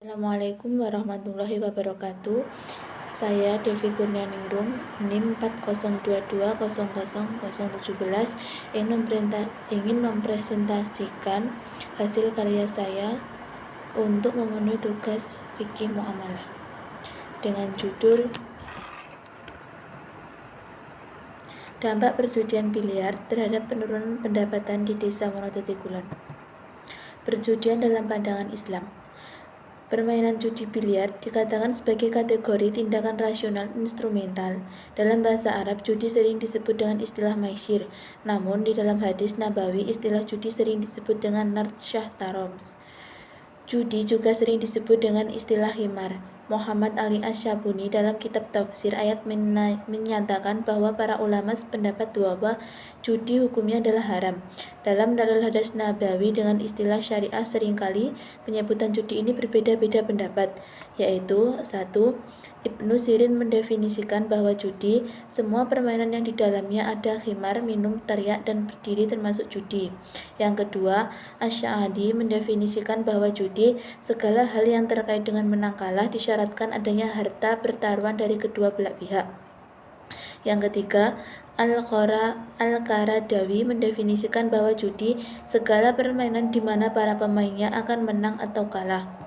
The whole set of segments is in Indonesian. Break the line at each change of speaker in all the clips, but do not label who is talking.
Assalamualaikum warahmatullahi wabarakatuh. Saya Devi Kurnianingrum, NIM 4022000017 ingin mempresentasikan hasil karya saya untuk memenuhi tugas fikih muamalah dengan judul Dampak Perjudian Biliar terhadap Penurunan Pendapatan di Desa Wonodadi Kulon. Perjudian dalam pandangan Islam. Permainan judi biliar dikatakan sebagai kategori tindakan rasional instrumental. Dalam bahasa Arab, judi sering disebut dengan istilah maisir. Namun, di dalam hadis Nabawi, istilah judi sering disebut dengan narsyah taroms. Judi juga sering disebut dengan istilah himar. Muhammad Ali Asy-Syabuni dalam kitab Tafsir ayat menyatakan bahwa para ulama sependapat bahwa judi hukumnya adalah haram. Dalam dalil hadis Nabawi dengan istilah syariah seringkali penyebutan judi ini berbeda-beda pendapat, yaitu 1. Ibnu Sirin mendefinisikan bahwa judi, semua permainan yang di dalamnya ada khimar, minum, teriak, dan berdiri termasuk judi. Yang kedua, Asy-Sya'di mendefinisikan bahwa judi, segala hal yang terkait dengan menang kalah disyaratkan adanya harta pertaruhan dari kedua belah pihak. Yang ketiga, Al-Qaradawi mendefinisikan bahwa judi, segala permainan di mana para pemainnya akan menang atau kalah.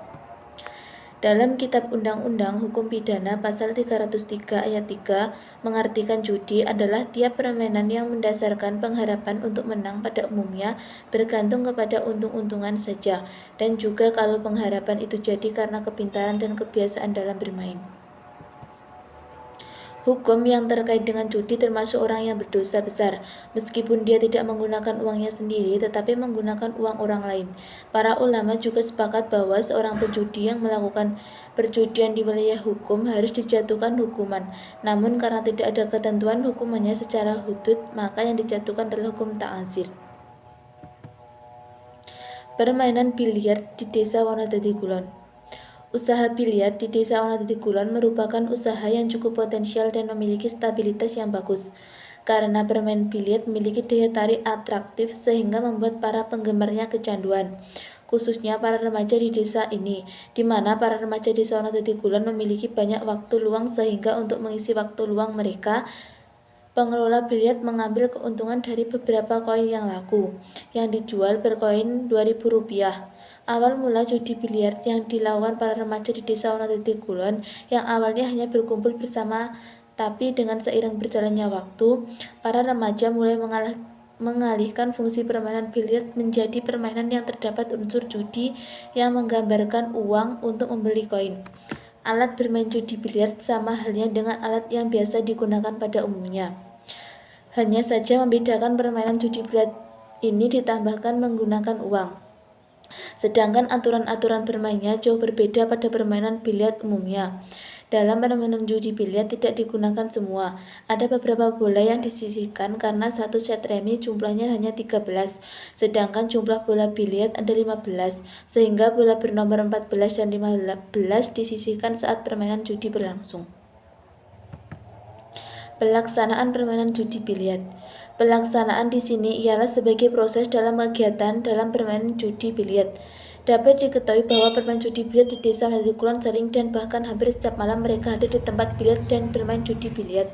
Dalam Kitab Undang-Undang Hukum Pidana Pasal 303 Ayat 3 mengartikan judi adalah tiap permainan yang mendasarkan pengharapan untuk menang pada umumnya bergantung kepada untung-untungan saja, dan juga kalau pengharapan itu jadi karena kepintaran dan kebiasaan dalam bermain. Hukum yang terkait dengan judi termasuk orang yang berdosa besar, meskipun dia tidak menggunakan uangnya sendiri tetapi menggunakan uang orang lain. Para ulama juga sepakat bahwa seorang penjudi yang melakukan perjudian di wilayah hukum harus dijatuhkan hukuman. Namun karena tidak ada ketentuan hukumannya secara hudud, maka yang dijatuhkan adalah hukum ta'zir. Permainan biliar di Desa Wonodadi Kulon. Usaha biliar di Desa Wonodadi Kulon merupakan usaha yang cukup potensial dan memiliki stabilitas yang bagus. Karena bermain biliar memiliki daya tarik atraktif sehingga membuat para penggemarnya kecanduan. Khususnya para remaja di desa ini, di mana para remaja di Desa Wonodadi Kulon memiliki banyak waktu luang sehingga untuk mengisi waktu luang mereka, pengelola biliar mengambil keuntungan dari beberapa koin yang laku, yang dijual per koin Rp2.000. Awal mula judi biliar yang dilakukan para remaja di Desa Wonodadi Kulon yang awalnya hanya berkumpul bersama, tapi dengan seiring berjalannya waktu, para remaja mulai mengalihkan fungsi permainan biliar menjadi permainan yang terdapat unsur judi yang menggambarkan uang untuk membeli koin. Alat bermain judi biliar sama halnya dengan alat yang biasa digunakan pada umumnya. Hanya saja membedakan permainan judi biliar ini ditambahkan menggunakan uang. Sedangkan aturan-aturan bermainnya jauh berbeda pada permainan biliar umumnya. Dalam permainan judi biliar tidak digunakan semua. Ada beberapa bola yang disisihkan karena satu set remi jumlahnya hanya 13, sedangkan jumlah bola biliar ada 15, sehingga bola bernomor 14 dan 15 disisihkan saat permainan judi berlangsung. Pelaksanaan permainan judi biliar. Pelaksanaan di sini ialah sebagai proses dalam kegiatan dalam permainan judi biliar. Dapat diketahui bahwa pemain judi biliar di Desa Wonodadi Kulon sering dan bahkan hampir setiap malam mereka hadir di tempat biliar dan bermain judi biliar.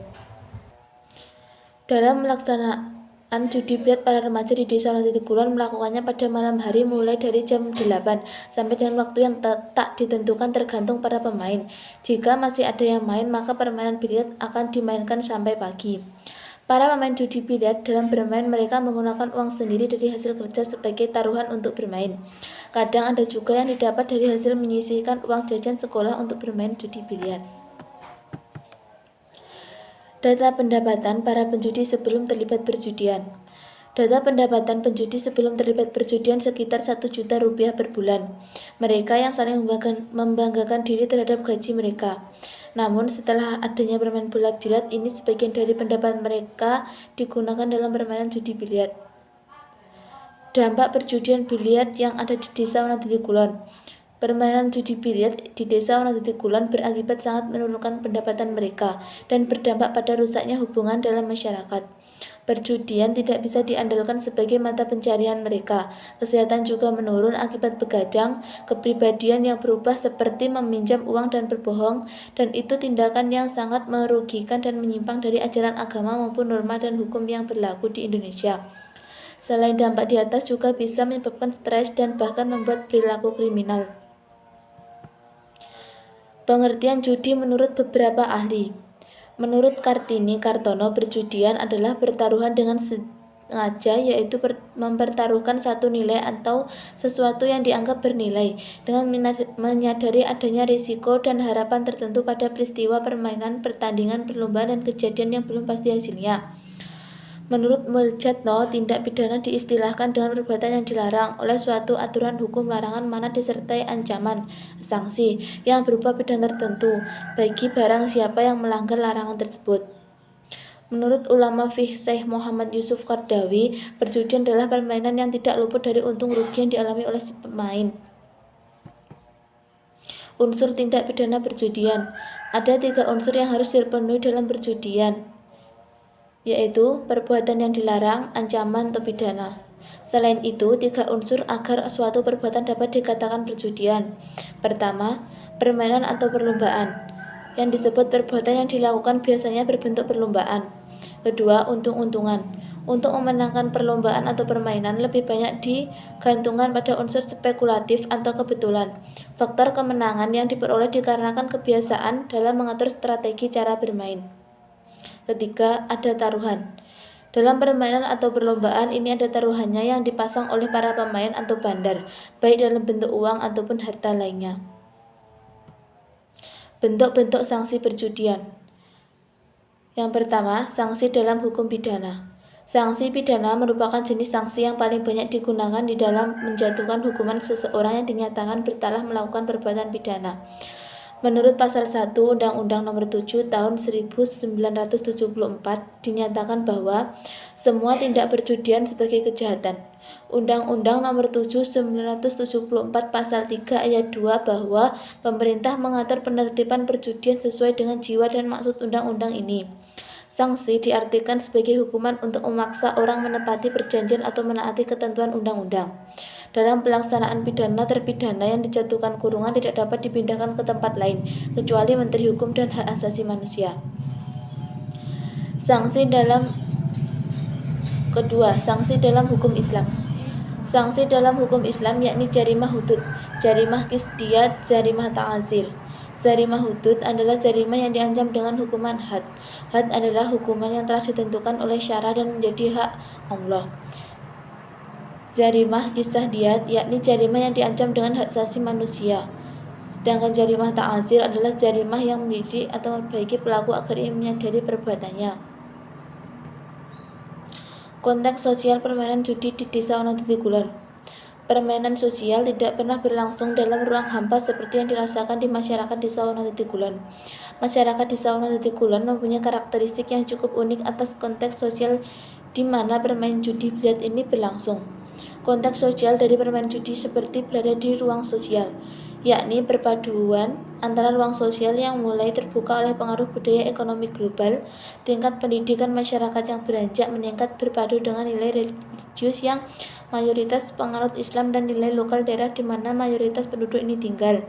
Dalam melaksanaan judi biliar, para remaja di Desa Wonodadi Kulon melakukannya pada malam hari mulai dari jam 8 sampai dengan waktu yang tak ditentukan tergantung para pemain. Jika masih ada yang main, maka permainan biliar akan dimainkan sampai pagi. Para pemain judi biliar dalam bermain mereka menggunakan uang sendiri dari hasil kerja sebagai taruhan untuk bermain. Kadang ada juga yang didapat dari hasil menyisihkan uang jajan sekolah untuk bermain judi biliar. Data pendapatan para penjudi sebelum terlibat perjudian. Data pendapatan penjudi sebelum terlibat perjudian sekitar Rp1 juta per bulan. Mereka yang saling membanggakan diri terhadap gaji mereka. Namun setelah adanya permainan bola biliar ini, sebagian dari pendapatan mereka digunakan dalam permainan judi biliar. Dampak perjudian biliar yang ada di Desa Wonodadi Kulon. Permainan judi biliar di Desa Wonodadi Kulon berakibat sangat menurunkan pendapatan mereka dan berdampak pada rusaknya hubungan dalam masyarakat. Perjudian tidak bisa diandalkan sebagai mata pencarian mereka. Kesehatan juga menurun akibat begadang, kepribadian yang berubah seperti meminjam uang dan berbohong, dan itu tindakan yang sangat merugikan dan menyimpang dari ajaran agama maupun norma dan hukum yang berlaku di Indonesia. Selain dampak di atas juga bisa menyebabkan stres dan bahkan membuat perilaku kriminal. Pengertian judi menurut beberapa ahli. Menurut Kartini Kartono, perjudian adalah pertaruhan dengan sengaja, yaitu mempertaruhkan satu nilai atau sesuatu yang dianggap bernilai dengan menyadari adanya risiko dan harapan tertentu pada peristiwa permainan, pertandingan, perlombaan, dan kejadian yang belum pasti hasilnya. Menurut Muljatno, tindak pidana diistilahkan dengan perbuatan yang dilarang oleh suatu aturan hukum larangan mana disertai ancaman, sanksi, yang berupa pidana tertentu bagi barang siapa yang melanggar larangan tersebut. Menurut ulama fiqh Syekh Muhammad Yusuf Qardawi, perjudian adalah permainan yang tidak luput dari untung rugi yang dialami oleh si pemain. Unsur tindak pidana perjudian. Ada 3 unsur yang harus dipenuhi dalam perjudian, yaitu perbuatan yang dilarang, ancaman, atau pidana. Selain itu, 3 unsur agar suatu perbuatan dapat dikatakan perjudian. Pertama, permainan atau perlombaan. Yang disebut perbuatan yang dilakukan biasanya berbentuk perlombaan. Kedua, untung-untungan. Untuk memenangkan perlombaan atau permainan lebih banyak digantungkan pada unsur spekulatif atau kebetulan. Faktor kemenangan yang diperoleh dikarenakan kebiasaan dalam mengatur strategi cara bermain. Ketiga, ada taruhan. Dalam permainan atau perlombaan ini ada taruhannya yang dipasang oleh para pemain atau bandar, baik dalam bentuk uang ataupun harta lainnya. Bentuk-bentuk sanksi perjudian. Yang pertama, sanksi dalam hukum pidana. Sanksi pidana merupakan jenis sanksi yang paling banyak digunakan di dalam menjatuhkan hukuman seseorang yang dinyatakan bersalah melakukan perbuatan pidana. Menurut Pasal 1 Undang-Undang Nomor 7 Tahun 1974 dinyatakan bahwa semua tindak perjudian sebagai kejahatan. Undang-Undang Nomor 7 1974 Pasal 3 Ayat 2 bahwa pemerintah mengatur penertiban perjudian sesuai dengan jiwa dan maksud undang-undang ini. Sanksi diartikan sebagai hukuman untuk memaksa orang menepati perjanjian atau menaati ketentuan undang-undang. Dalam pelaksanaan pidana, terpidana yang dijatuhkan kurungan tidak dapat dipindahkan ke tempat lain, kecuali Menteri Hukum dan Hak Asasi Manusia. Sanksi dalam hukum Islam. Sanksi dalam hukum Islam yakni jarimah hudud, jarimah qisdiyat, jarimah ta'azir. Jarimah hudud adalah jarimah yang diancam dengan hukuman had. Had adalah hukuman yang telah ditentukan oleh syara dan menjadi hak Allah. Jarimah kisah diat yakni jarimah yang diancam dengan hak asasi manusia. Sedangkan jarimah ta'azir adalah jarimah yang mendidik atau memperbaiki pelaku agar ia menyadari perbuatannya. Konteks sosial permainan judi di Desa Wonodadi Kulon. Permainan sosial tidak pernah berlangsung dalam ruang hampa seperti yang dirasakan di masyarakat Desa Wonodadi Kulon. Masyarakat Desa Wonodadi Kulon mempunyai karakteristik yang cukup unik atas konteks sosial di mana bermain judi biliar ini berlangsung. Konteks sosial dari permainan judi seperti berada di ruang sosial, yakni perpaduan antara ruang sosial yang mulai terbuka oleh pengaruh budaya ekonomi global, tingkat pendidikan masyarakat yang beranjak meningkat berpadu dengan nilai religius yang mayoritas penganut Islam dan nilai lokal daerah di mana mayoritas penduduk ini tinggal.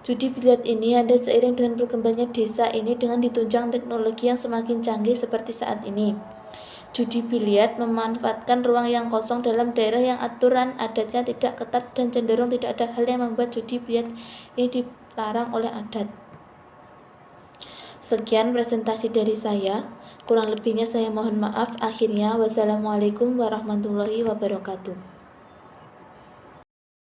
Judi biliar ini ada seiring dengan berkembangnya desa ini dengan ditunjang teknologi yang semakin canggih seperti saat ini. Judi biliar memanfaatkan ruang yang kosong dalam daerah yang aturan adatnya tidak ketat dan cenderung tidak ada hal yang membuat judi biliar ini dilarang oleh adat. Sekian presentasi dari saya, kurang lebihnya saya mohon maaf. Akhirnya, wassalamualaikum warahmatullahi wabarakatuh.